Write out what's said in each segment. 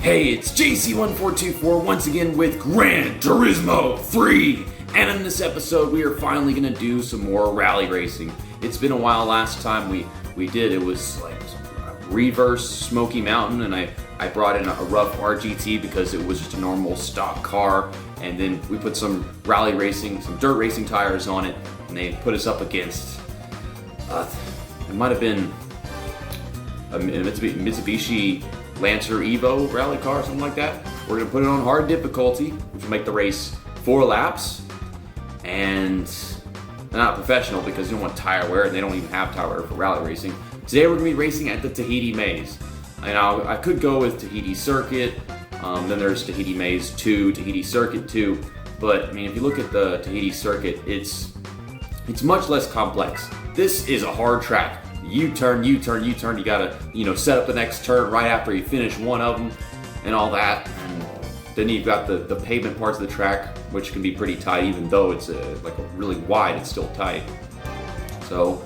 Hey, it's JC1424 once again with Gran Turismo 3. And in this episode, we are finally going to do some more rally racing. It's been a while. Last time we did, it was like reverse Smoky Mountain, and I brought in a rough RGT because it was just a normal stock car. And then we put some rally racing, some dirt racing tires on it, and they put us up against, it might have been a Mitsubishi Lancer Evo rally car, something like that. We're going to put it on hard difficulty, which will make the race 4 laps. And they're not professional because you don't want tire wear, and they don't even have tire wear for rally racing. Today we're going to be racing at the Tahiti Maze. And I could go with Tahiti Circuit, then there's Tahiti Maze 2, Tahiti Circuit 2. But I mean, if you look at the Tahiti Circuit, it's much less complex. This is a hard track. U-turn, U-turn, U-turn. You gotta, set up the next turn right after you finish one of them and all that. And then you've got the pavement parts of the track, which can be pretty tight, even though it's really wide, it's still tight. So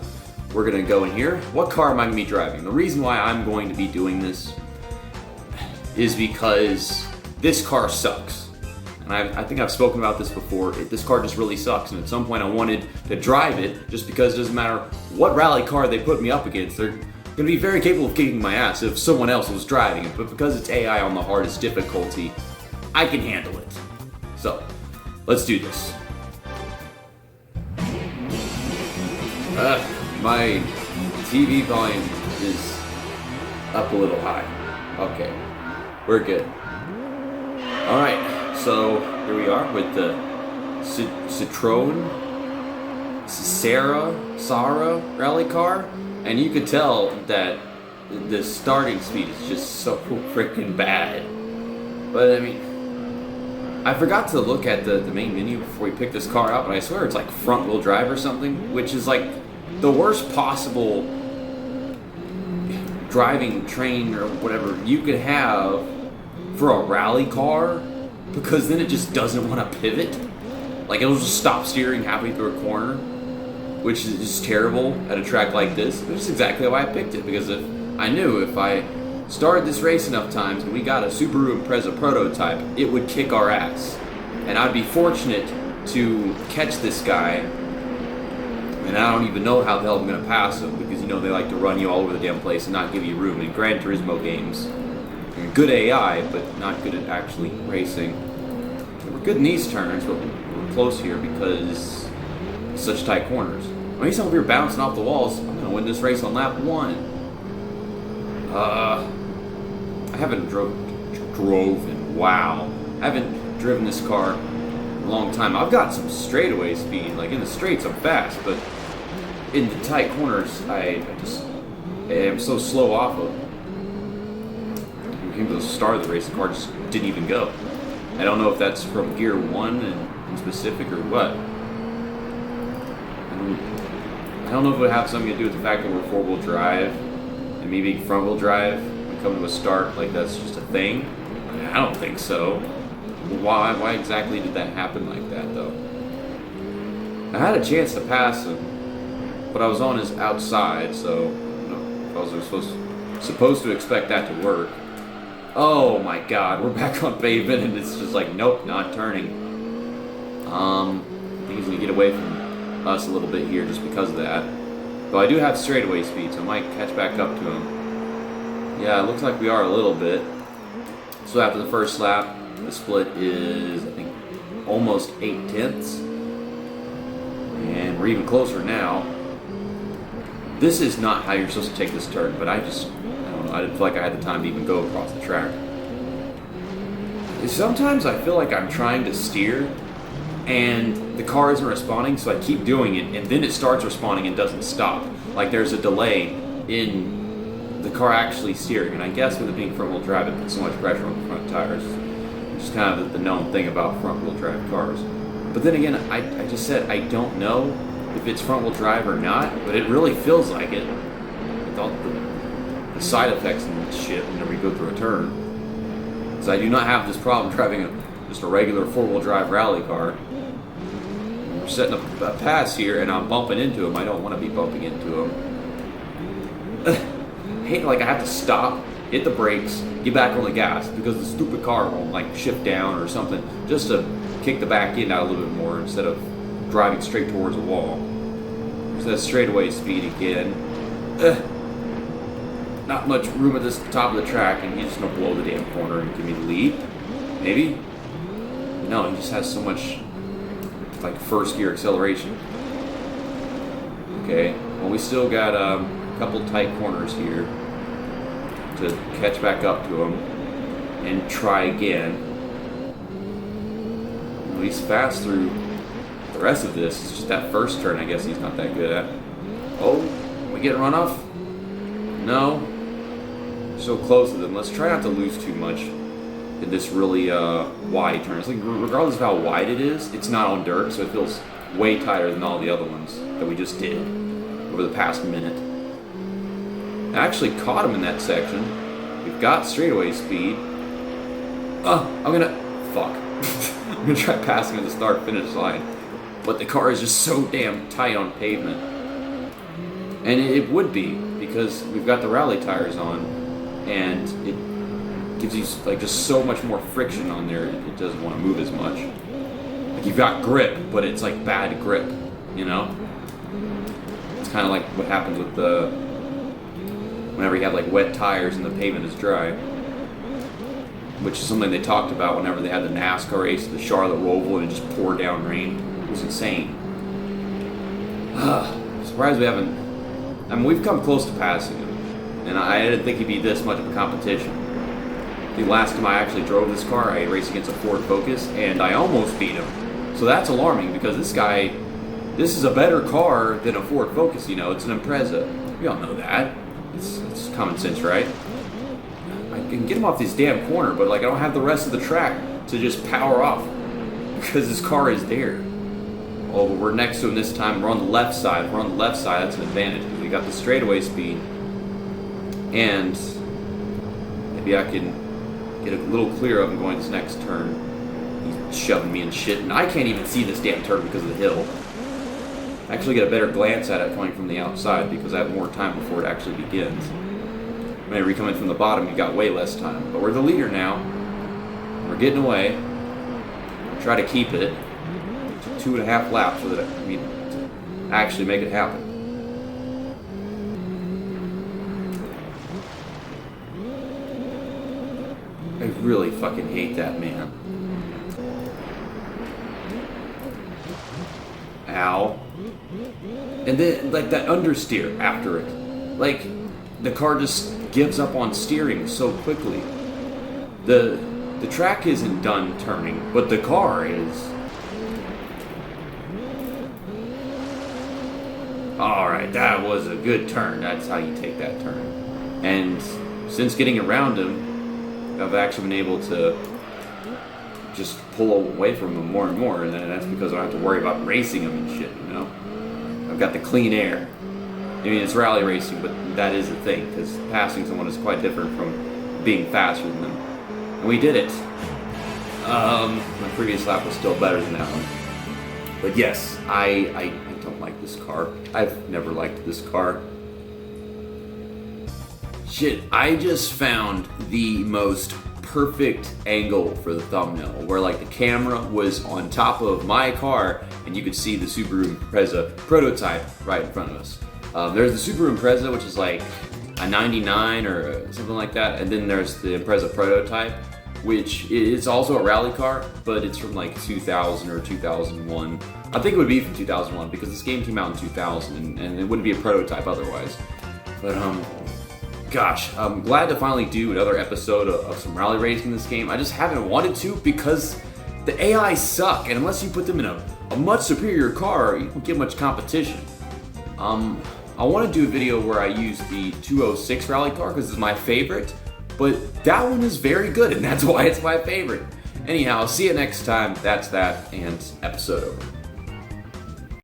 we're gonna go in here. What car am I gonna be driving? The reason why I'm going to be doing this is because this car sucks. And I think I've spoken about this before. This car just really sucks, and at some point I wanted to drive it just because it doesn't matter what rally car they put me up against. They're going to be very capable of kicking my ass if someone else was driving it, but because it's AI on the hardest difficulty, I can handle it. So, let's do this. My TV volume is up a little high. Okay, we're good. Alright. So here we are with the Citroën Xsara rally car, and you could tell that the starting speed is just so freaking bad. But I mean, I forgot to look at the main menu before we picked this car up, and I swear it's like front wheel drive or something, which is like the worst possible driving train or whatever you could have for a rally car. Because then it just doesn't want to pivot. Like, it'll just stop steering halfway through a corner, which is just terrible at a track like this. Which is exactly why I picked it, because I knew if I started this race enough times and we got a Subaru Impreza prototype, it would kick our ass. And I'd be fortunate to catch this guy, and I don't even know how the hell I'm going to pass him, because they like to run you all over the damn place and not give you room. In Gran Turismo games, good AI, but not good at actually racing. We're good in these turns, but we're close here because it's such tight corners. When he's over here bouncing off the walls, I'm gonna win this race on lap 1. I haven't I haven't driven this car in a long time. I've got some straightaway speed, like in the straights I'm fast, but in the tight corners I am so slow off of. Came to the start of the race, the car just didn't even go. I don't know if that's from gear 1 in specific or what. I don't know if it would have something to do with the fact that we're 4-wheel drive and me being front-wheel drive when coming to a start, like that's just a thing. I don't think so. Why exactly did that happen like that though? I had a chance to pass him, but I was on his outside, so I was supposed to expect that to work. Oh my god, we're back on pavement and it's just like, nope, not turning. I think he's going to get away from us a little bit here just because of that. Though I do have straightaway speed, so I might catch back up to him. Yeah, it looks like we are a little bit. So after the first lap, the split is, I think, almost 8 tenths. And we're even closer now. This is not how you're supposed to take this turn, but I didn't feel like I had the time to even go across the track. Sometimes I feel like I'm trying to steer and the car isn't responding, so I keep doing it, and then it starts responding and doesn't stop. Like there's a delay in the car actually steering, and I guess with it being front-wheel drive, it puts so much pressure on the front tires. Which is kind of the known thing about front-wheel drive cars. But then again, I just said I don't know if it's front-wheel drive or not, but it really feels like it. With all the side effects and shit whenever you go through a turn. Because I do not have this problem driving just a regular 4-wheel drive rally car. We're setting up a pass here and I'm bumping into him. I don't want to be bumping into him. I hate like I have to stop hit the brakes, get back on the gas, because the stupid car won't like shift down or something, just to kick the back end out a little bit more instead of driving straight towards a wall. So that straightaway speed again. Not much room at this top of the track, and he's just gonna blow the damn corner and give me the lead. Maybe? No, he just has so much like first gear acceleration. Okay, well we still got a couple tight corners here to catch back up to him and try again. Well, he's fast through the rest of this. It's just that first turn I guess he's not that good at. Oh, we get a runoff? No. So close to them. Let's try not to lose too much in this really wide turn. It's like regardless of how wide it is, it's not on dirt, so it feels way tighter than all the other ones that we just did over the past minute. I actually caught him in that section. We've got straightaway speed. I'm gonna try passing at the start finish line, but the car is just so damn tight on pavement, and it would be because we've got the rally tires on, and it gives you like just so much more friction on there. It doesn't want to move as much. Like you've got grip, but it's like bad grip, you know. It's kind of like what happens with whenever you have like wet tires and the pavement is dry, which is something they talked about whenever they had the NASCAR race at the Charlotte Roval and it just poured down rain. It was insane. Surprised we haven't. I mean, we've come close to passing him, and I didn't think he'd be this much of a competition. The last time I actually drove this car, I raced against a Ford Focus, and I almost beat him. So that's alarming because this is a better car than a Ford Focus. You know, it's an Impreza. We all know that. It's common sense, right? I can get him off this damn corner, but like I don't have the rest of the track to just power off because this car is there. Oh, but we're next to him this time. We're on the left side. If we're on the left side, that's an advantage because we got the straightaway speed, and maybe I can get a little clear of him going this next turn. He's shoving me in shit, and I can't even see this damn turn because of the hill. I actually get a better glance at it coming from the outside because I have more time before it actually begins. Whenever you're coming from the bottom, you've got way less time. But we're the leader now. We're getting away. We'll try to keep it to 2.5 laps so that to actually make it happen. I really fucking hate that man. Ow. And then, like, that understeer after it. Like, the car just gives up on steering so quickly. The track isn't done turning, but the car is. Alright, that was a good turn. That's how you take that turn. And since getting around him, I've actually been able to just pull away from him more and more, and that's because I don't have to worry about racing him and shit, you know? I've got the clean air. I mean, it's rally racing, but that is the thing, because passing someone is quite different from being faster than them. And we did it. My previous lap was still better than that one. But yes, I don't like this car. I've never liked this car. Shit, I just found the most perfect angle for the thumbnail, where like the camera was on top of my car and you could see the Subaru Impreza prototype right in front of us. There's the Subaru Impreza, which is like a 99 or something like that, and then there's the Impreza prototype, which is also a rally car, but it's from like 2000 or 2001. I think it would be from 2001 because this game came out in 2000 and it wouldn't be a prototype otherwise. But gosh, I'm glad to finally do another episode of some rally racing in this game. I just haven't wanted to because the AI suck, and unless you put them in a much superior car, you don't get much competition. I want to do a video where I use the 206 rally car because it's my favorite, but that one is very good, and that's why it's my favorite. Anyhow, see you next time. That's that, and episode over.